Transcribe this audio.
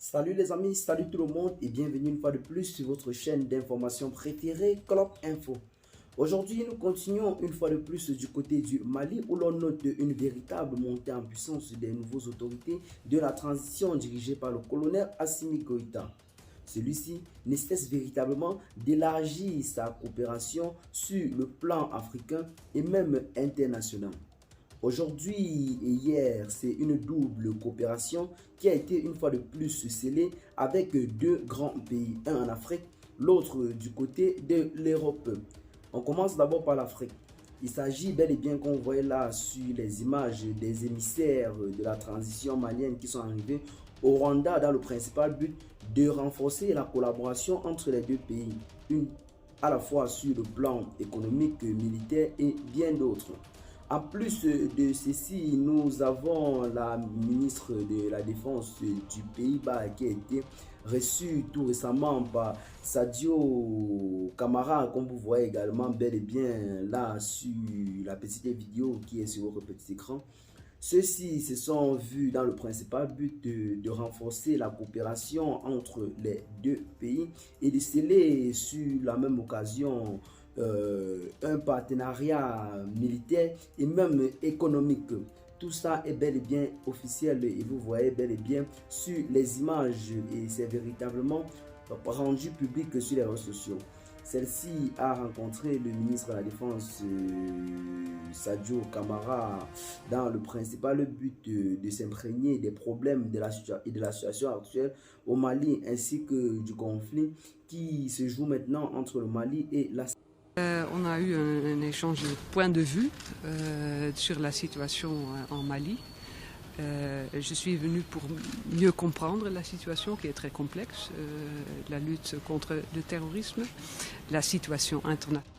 Salut les amis, salut tout le monde et bienvenue une fois de plus sur votre chaîne d'information préférée, Clop Info. Aujourd'hui, nous continuons une fois de plus du côté du Mali où l'on note une véritable montée en puissance des nouvelles autorités de la transition dirigée par le colonel Assimi Goïta. Celui-ci ne cesse véritablement d'élargir sa coopération sur le plan africain et même international. Aujourd'hui et hier, c'est une double coopération qui a été une fois de plus scellée avec deux grands pays, un en Afrique, l'autre du côté de l'Europe. On commence d'abord par l'Afrique. Il s'agit bel et bien qu'on voit là sur les images des émissaires de la transition malienne qui sont arrivés au Rwanda dans le principal but de renforcer la collaboration entre les deux pays, à la fois sur le plan économique, militaire et bien d'autres. En plus de ceci, nous avons la ministre de la Défense du Pays-Bas qui a été reçue tout récemment par Sadio Camara, comme vous voyez également bel et bien là sur la petite vidéo qui est sur votre petit écran. Ceux-ci se sont vus dans le principal but de renforcer la coopération entre les deux pays et de sceller sur la même occasion un partenariat militaire et même économique. Tout ça est bel et bien officiel et vous voyez bel et bien sur les images et c'est véritablement rendu public sur les réseaux sociaux. Celle-ci a rencontré le ministre de la Défense Sadio Camara dans le principal but de s'imprégner des problèmes de la situation actuelle au Mali ainsi que du conflit qui se joue maintenant entre le Mali et la On a eu un échange de points de vue sur la situation en Mali. Je suis venue pour mieux comprendre la situation qui est très complexe, la lutte contre le terrorisme, la situation internationale.